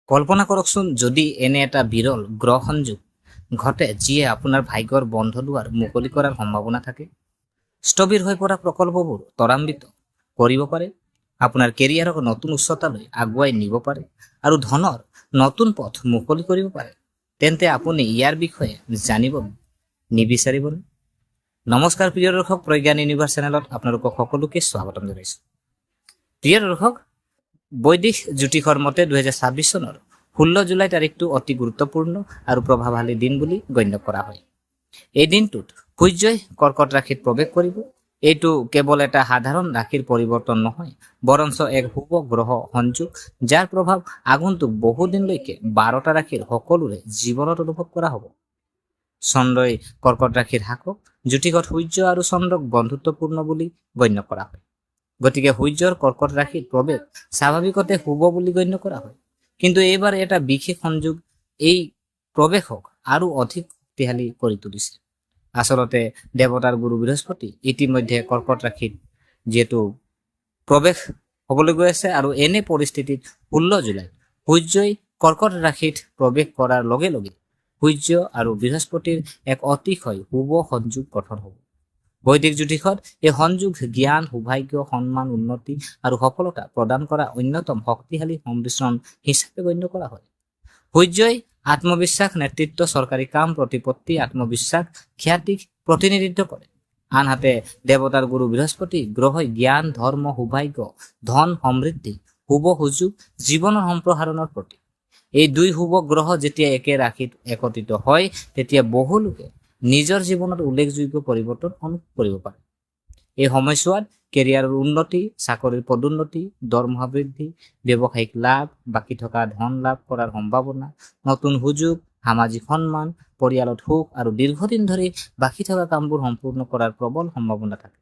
কল্পনা কৰকচোন যদি এনে এটা বিৰল গ্ৰহ সংযোগ ঘটে যিয়ে আপোনাৰ ভাগ্যৰ বন্ধ দুৱাৰ মুকলি কৰাৰ সম্ভাৱনা থাকে। স্থবিৰ হৈ পৰা প্ৰকল্পবোৰ ত্বৰান্বিত কৰিব পাৰে, আপোনাৰ কেৰিয়াৰক নতুন উচ্চতালৈ আগুৱাই নিব পাৰে আৰু ধনৰ নতুন পথ মুকলি কৰিব পাৰে। তেন্তে আপুনি ইয়াৰ বিষয়ে জানিব নিবিচাৰিবনে? নমস্কাৰ প্ৰিয় দৰ্শক, প্ৰজ্ঞান ইউনিভাৰ্ছ চেনেলত আপোনালোকক সকলোকে স্বাগতম জনাইছোঁ। প্ৰিয় দৰ্শক, বৈদিক জ্যোতিষৰ মতে 2026 চনৰ 16 জুলাই তাৰিখটো অতি গুৰুত্বপূৰ্ণ আৰু প্ৰভাৱশালী দিন বুলি গণ্য কৰা হয়। এই দিনটোত সূৰ্যই কৰ্কট ৰাশিত প্ৰৱেশ কৰিব। এইটো কেৱল এটা সাধাৰণ ৰাশিৰ পৰিৱৰ্তন নহয়, বৰঞ্চ এক শুভ গ্ৰহ সংযোগ যাৰ প্ৰভাৱ আগন্তুক বহুদিনলৈকে 12টা ৰাশিৰ সকলোৰে জীৱনত অনুভৱ কৰা হ'ব। চন্দ্ৰই কৰ্কট ৰাশিৰ শাসক। জ্যোতিষত সূৰ্য আৰু চন্দ্ৰক বন্ধুত্বপূৰ্ণ বুলি গণ্য কৰা হয়। গতিকে সূৰ্যৰ কৰ্কট ৰাশিত প্ৰৱেশ স্বাভাৱিকতে শুভ বুলি গণ্য কৰা হয়। কিন্তু এইবাৰ এটা বিশেষ সংযোগ এই প্ৰৱেশক আৰু অধিক শক্তিশালী কৰি তুলিছে। আচলতে দেৱতাৰ গুৰু বৃহস্পতি ইতিমধ্যে কৰ্কট ৰাশিত যিহেতু প্ৰৱেশ হ'বলৈ গৈ আছে, আৰু এনে পৰিস্থিতিত 16 জুলাই সূৰ্যই কৰ্কট ৰাশিত প্ৰৱেশ কৰাৰ লগে লগে সূৰ্য আৰু বৃহস্পতিৰ এক অতিশয় শুভ সংযোগ গঠন হ'ব। বৈদিক জ্যোতিষত এই সংযোগ জ্ঞান, সৌভাগ্য, সন্মান, উন্নতি আৰু সফলতা প্ৰদান কৰা অন্যতম শক্তিশালী সংমিশ্ৰণ হিচাপে গণ্য কৰা হয়। সূৰ্যই আত্মবিশ্বাস, নেতৃত্ব, চৰকাৰী কাম, প্ৰতিপত্তি, আত্মবিশ্বাস, খ্যাতিক প্ৰতিনিধিত্ব কৰে। আনহাতে দেৱতাৰ গুৰু বৃহস্পতি গ্ৰহই জ্ঞান, ধৰ্ম, সৌভাগ্য, ধন, সমৃদ্ধি, শুভ সুযোগ, জীৱনৰ সম্প্ৰসাৰণৰ প্ৰতীক। এই দুই শুভ গ্ৰহ যেতিয়া একে ৰাশিত একত্ৰিত হয়, তেতিয়া বহু লোকে নিজৰ জীৱনত উল্লেখযোগ্য পৰিৱৰ্তন অনুভৱ কৰিব পাৰে। এই সময়ছোৱাত কেৰিয়াৰৰ উন্নতি, চাকৰিৰ পদোন্নতি, দৰমহা বৃদ্ধি, ব্যৱসায়িক লাভ, বাকী থকা ধন লাভ কৰাৰ সম্ভাৱনা, নতুন সুযোগ, সামাজিক সন্মান, পৰিয়ালত সুখ আৰু দীৰ্ঘদিন ধৰি বাকী থকা কামবোৰ সম্পূৰ্ণ কৰাৰ প্ৰবল সম্ভাৱনা থাকে।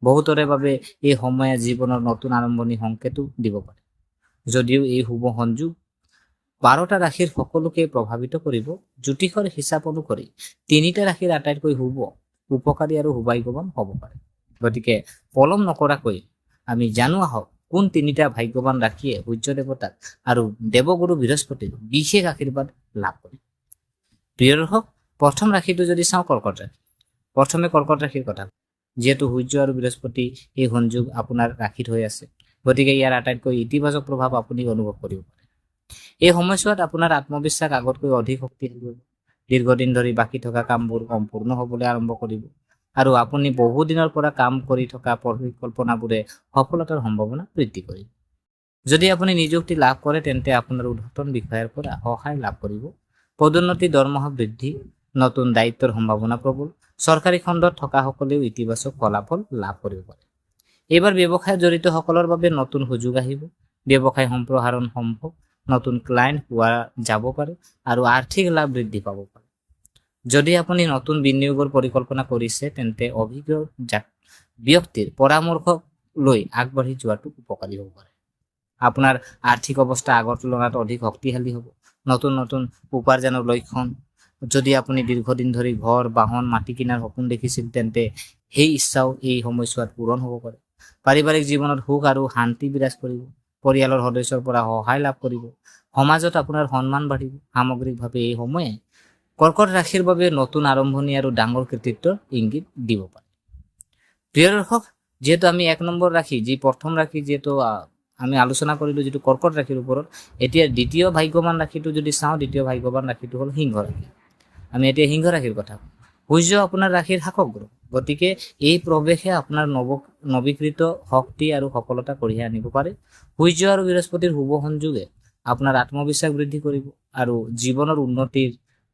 বহুতৰে বাবে এই সময়ে জীৱনৰ নতুন আৰম্ভণি সংকেতো দিব পাৰে। যদিও এই শুভ সংযোগ 12টা ৰাশিৰ সকলোকে প্ৰভাৱিত কৰিব, জ্যোতিষৰ হিচাপ অনুসৰি 3টা ৰাশিৰ আটাইতকৈ শুভ, উপকাৰী আৰু সৌভাগ্যৱান হ'ব পাৰে। গতিকে পলম নকৰাকৈ আমি জানো আহক কোন 3টা ভাগ্যৱান ৰাশিয়ে সূৰ্য দেৱতাক আৰু দেৱগুৰু বৃহস্পতিৰ বিশেষ আশীৰ্বাদ লাভ কৰে। প্ৰিয় দৰ্শক, প্ৰথম ৰাশিটো যদি চাওঁ কৰ্কট ৰাশি। প্ৰথমে কৰ্কট ৰাশিৰ কথা। যিহেতু সূৰ্য আৰু বৃহস্পতি এই সংযোগ আপোনাৰ ৰাশিত হৈ আছে, গতিকে ইয়াৰ আটাইতকৈ ইতিবাচক প্ৰভাৱ আপুনি অনুভৱ কৰিব পাৰে। এই সময়ছোৱাত আপোনাৰ আত্মবিশ্বাস আগতকৈ অধিক শক্তিশালী হ'ব। দীৰ্ঘদিন ধৰি বাকী থকা কামবোৰ সম্পূৰ্ণ হ'বলৈ আৰম্ভ কৰিব, আৰু আপুনি বহুদিনৰ পৰা কাম কৰি থকা পৰিকল্পনাবোৰে সফলতাৰ সম্ভাৱনা বৃদ্ধি কৰিব। যদি আপুনি নিযুক্তি লাভ কৰে, তেন্তে আপোনাৰ ঊৰ্ধ্বতন বিষয়াৰ পৰা সহায় লাভ কৰিব। পদোন্নতি, দৰমহা বৃদ্ধি, নতুন দায়িত্বৰ সম্ভাৱনা প্ৰবল। চৰকাৰী খণ্ডত থকাসকলেও ইতিবাচক ফলাফল লাভ কৰিব পাৰে। এইবাৰ ব্যৱসায়ত জড়িত সকলৰ বাবে নতুন সুযোগ আহিব। ব্যৱসায় সম্প্ৰসাৰণ সম্ভৱ, নতুন ক্লায়েণ্ট পোৱা যাব পাৰে আৰু আৰ্থিক লাভ বৃদ্ধি পাব পাৰে। যদি আপুনি নতুন বিনিয়োগৰ পৰিকল্পনা কৰিছে, তেন্তে অভিজ্ঞ ব্যক্তিৰ পৰামৰ্শ লৈ আগবাঢ়ি যোৱাটো উপকাৰী হ'ব পাৰে। আপোনাৰ আৰ্থিক অৱস্থা আগৰ তুলনাত অধিক শক্তিশালী হ'ব। নতুন নতুন উপাৰ্জনৰ লক্ষণ। যদি আপুনি দীৰ্ঘদিন ধৰি ঘৰ, বাহন, মাটি কিনাৰ সপোন দেখিছিল, তেন্তে সেই ইচ্ছাও এই সময়ছোৱাত পূৰণ হ'ব পাৰে। পাৰিবাৰিক জীৱনত সুখ আৰু শান্তি বিৰাজ কৰিব। পৰিয়ালৰ সদস্যৰ পৰা সহায় লাভ কৰিব। সমাজত আপোনাৰ সন্মান বাঢ়িব। সামগ্ৰিকভাৱে এই সময়ে কৰ্কট ৰাশিৰ বাবে নতুন আৰম্ভণি আৰু ডাঙৰ কৃতিত্বৰ ইংগিত দিব পাৰে। প্ৰিয় দৰ্শক, যিহেতু আমি 1 নম্বৰ ৰাশি, যি প্ৰথম ৰাশি যিহেতু আমি আলোচনা কৰিলোঁ যিটো কৰ্কট ৰাশিৰ ওপৰত, এতিয়া দ্বিতীয় ভাগ্যৱান ৰাশিটো যদি চাওঁ, দ্বিতীয় ভাগ্যৱান ৰাশিটো হ'ল সিংহ ৰাশি। আমি এতিয়া সিংহ ৰাশিৰ কথা। সূৰ্য আপোনাৰ ৰাশিৰ শাসক গ্ৰহ। গতিকে এই প্ৰৱেশে আপোনাৰ নৱীকৃত শক্তি আৰু সফলতা কঢ়িয়াই আনিব পাৰে। সূৰ্য আৰু বৃহস্পতিৰ শুভ সংযোগে আপোনাৰ আত্মবিশ্বাস বৃদ্ধি কৰিব আৰু জীৱনৰ উন্নতিৰ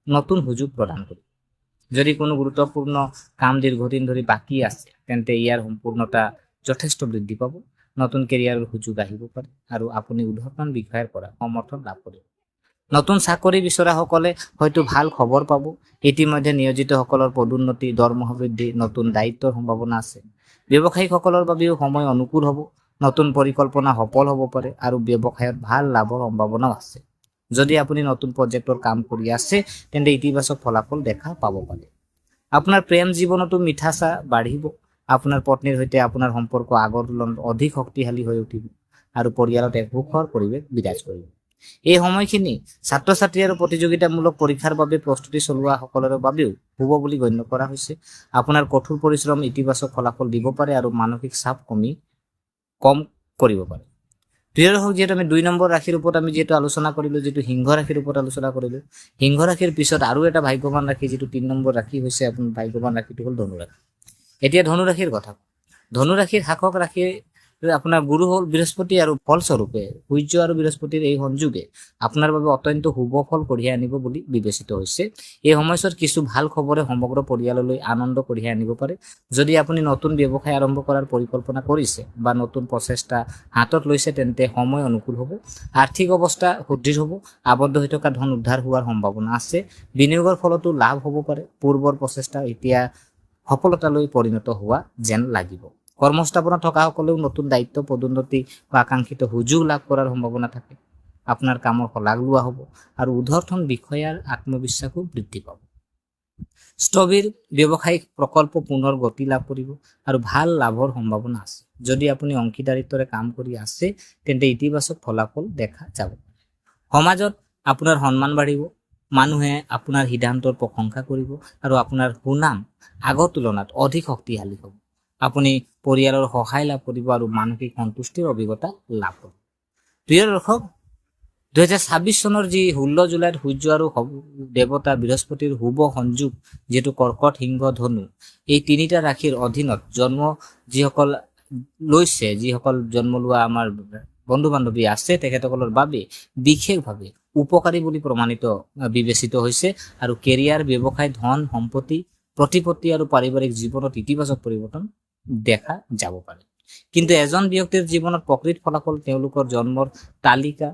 নতুন সুযোগ প্ৰদান কৰিব। যদি কোনো গুৰুত্বপূৰ্ণ কাম দীৰ্ঘদিন ধৰি বাকী আছে, তেন্তে ইয়াৰ সম্পূৰ্ণতা যথেষ্ট বৃদ্ধি পাব। নতুন কেৰিয়াৰৰ সুযোগ আহিব পাৰে আৰু আপুনি ঊৰ্ধ্বতন বিষয়াৰ পৰা সমৰ্থন লাভ কৰিব। নতুন চাকৰি বিচৰাসকলে হয়তো ভাল খবৰ পাব। ইতিমধ্যে নিয়োজিতসকলৰ পদোন্নতি, দৰমহা বৃদ্ধি, নতুন দায়িত্বৰ সম্ভাৱনা আছে। ব্যৱসায়িকসকলৰ বাবেও সময় অনুকূল হ'ব। নতুন পৰিকল্পনা সফল হ'ব পাৰে আৰু ব্যৱসায়ত ভাল লাভৰ সম্ভাৱনাও আছে। যদি আপুনি নতুন প্ৰজেক্টৰ কাম কৰি আছে, তেন্তে ইতিবাচক ফলাফল দেখা পাব পাৰে। আপোনাৰ প্ৰেম জীৱনতো মিঠাচা বাঢ়িব। আপোনাৰ পত্নীৰ সৈতে আপোনাৰ সম্পৰ্ক আগৰ তুলনাত অধিক শক্তিশালী হৈ উঠিব আৰু পৰিয়ালত এক সুখৰ পৰিৱেশ বিৰাজ কৰিব। এই সময়খিনি ছাত্ৰ ছাত্ৰী আৰু প্ৰতিযোগিতামূলক পৰীক্ষাৰ বাবে প্ৰস্তুতি চলোৱা সকলৰ বাবেও শুভ বুলি গণ্য কৰা হৈছে। আপোনাৰ কঠোৰ পৰিশ্ৰম ইতিবাচক ফলাফল দিব পাৰে আৰু মানসিক চাপ কম কৰিব পাৰে। প্ৰিয় দৰ্শক, যিহেতু আমি 2 নম্বৰ ৰাশিৰ ওপৰত আমি যিহেতু আলোচনা কৰিলোঁ, যিটো সিংহ ৰাশিৰ ওপৰত আলোচনা কৰিলোঁ, সিংহ ৰাশিৰ পিছত আৰু এটা ভাগ্যৱান ৰাশি, যিটো 3 নম্বৰ ৰাশি হৈছে আপোনাৰ ভাগ্যৱান ৰাশিটো হ'ল ধনু ৰাশি। এতিয়া ধনু ৰাশিৰ কথা। ধনু ৰাশিৰ শাসক ৰাশি আপোনাৰ গুৰু হ'ল বৃহস্পতি, আৰু ফলস্বৰূপে সূৰ্য আৰু বৃহস্পতিৰ এই সংযোগে আপোনাৰ বাবে অত্যন্ত শুভ ফল কঢ়িয়াই আনিব বুলি বিবেচিত হৈছে। এই সময়ছোৱাত কিছু ভাল খবৰে সমগ্ৰ পৰিয়াললৈ আনন্দ কঢ়িয়াই আনিব পাৰে। যদি আপুনি নতুন ব্যৱসায় আৰম্ভ কৰাৰ পৰিকল্পনা কৰিছে বা নতুন প্ৰচেষ্টা হাতত লৈছে, তেন্তে সময় অনুকূল হ'ব। আৰ্থিক অৱস্থা সুদৃঢ় হ'ব। আবদ্ধ হৈ থকা ধন উদ্ধাৰ হোৱাৰ সম্ভাৱনা আছে। বিনিয়োগৰ ফলতো লাভ হ'ব পাৰে। পূৰ্বৰ প্ৰচেষ্টা এতিয়া সফলতালৈ পৰিণত হোৱা যেন লাগিব। কৰ্মস্থাপনত থকা সকলেও নতুন দায়িত্ব, পদোন্নতি বা আকাংক্ষিত সুযোগ লাভ কৰাৰ সম্ভাৱনা থাকে। আপোনাৰ কামৰ শলাগ লোৱা হ'ব আৰু ঊৰ্ধ্বতন বিষয়াৰ আত্মবিশ্বাসো বৃদ্ধি পাব। স্থবিৰ ব্যৱসায়িক প্ৰকল্প পুনৰ গতি লাভ কৰিব আৰু ভাল লাভৰ সম্ভাৱনা আছে। যদি আপুনি অংশীদাৰিত্বৰে কাম কৰি আছে, তেন্তে ইতিবাচক ফলাফল দেখা যাব। সমাজত আপোনাৰ সন্মান বাঢ়িব। মানুহে আপোনাৰ সিদ্ধান্তৰ প্ৰশংসা কৰিব আৰু আপোনাৰ সুনাম আগৰ তুলনাত অধিক শক্তিশালী হ'ব। আপুনি পৰিয়ালৰ সহায় লাভ কৰিব আৰু মানসিক সন্তুষ্টিৰ অভিজ্ঞতা লাভ কৰিব। প্ৰিয় দৰ্শক, 2026 চনৰ যি 16 জুলাইত সূৰ্য আৰু দেৱতা বৃহস্পতিৰ শুভ সংযোগ, যিহেতু কৰ্কট, সিংহ, ধনু, এই 3টা ৰাশিৰ অধীনত জন্ম যিসকল জন্ম লোৱা আমাৰ বন্ধু বান্ধৱী আছে, তেখেতসকলৰ বাবে বিশেষভাৱে উপকাৰী বুলি বিবেচিত হৈছে। আৰু কেৰিয়াৰ, ব্যৱসায়, ধন সম্পত্তি, প্ৰতিপত্তি আৰু পাৰিবাৰিক জীৱনত ইতিবাচক পৰিৱৰ্তন দেখা যাব পাৰে। কিন্তু এজন ব্যক্তিৰ জীৱনত প্ৰকৃত ফলাফল তেওঁলোকৰ জন্মৰ তালিকা,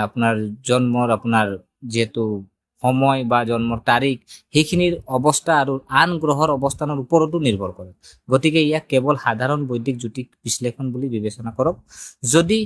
আপোনাৰ যিহেতু সময় বা জন্মৰ তাৰিখ, সেইখিনিৰ অৱস্থা আৰু আন গ্ৰহৰ অৱস্থানৰ ওপৰতো নিৰ্ভৰ কৰে। গতিকে ইয়াক কেৱল সাধাৰণ বৈদিক জ্যোতিষ বিশ্লেষণ বুলি বিবেচনা কৰক। যদি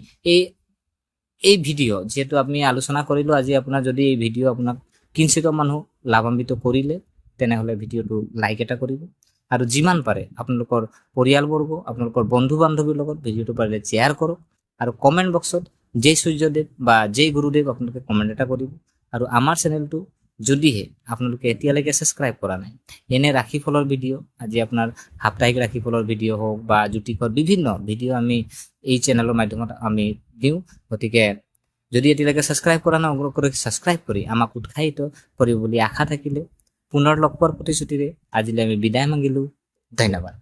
এই ভিডিঅ' যিহেতু আমি আলোচনা কৰিলোঁ আজি, আপোনাৰ যদি এই ভিডিঅ' আপোনাক কিঞ্চিত মানুহ লাভান্বিত কৰিলে, তেনেহ'লে ভিডিঅ'টো লাইক এটা কৰিব আৰু যিমান পাৰে আপোনালোকৰ পৰিয়ালবৰ্গ, আপোনালোকৰ বন্ধু বান্ধৱীৰ লগত ভিডিঅ'টো পাৰিলে শ্বেয়াৰ কৰক আৰু কমেণ্ট বক্সত জয় সূৰ্যদেৱ বা জয় গুৰুদেৱ আপোনালোকে কমেণ্ট এটা কৰিব। আৰু আমাৰ চেনেলটো যদিহে আপোনালোকে এতিয়ালৈকে ছাবস্ক্ৰাইব কৰা নাই, এনে ৰাশিফলৰ ভিডিঅ', আজি আপোনাৰ সাপ্তাহিক ৰাশিফলৰ ভিডিঅ' হওক বা জ্যোতিষৰ বিভিন্ন ভিডিঅ' আমি এই চেনেলৰ মাধ্যমত আমি দিওঁ। গতিকে যদি এতিয়ালৈকে ছাবস্ক্ৰাইব কৰা নাই, অনুগ্ৰহ কৰি ছাবস্ক্ৰাইব কৰি আমাক উৎসাহিত কৰিব বুলি আশা থাকিলে পুনৰ লগ পোৱাৰ প্ৰতিশ্ৰুতিৰে আজিলৈ আমি বিদায় মাগিলোঁ। ধন্যবাদ।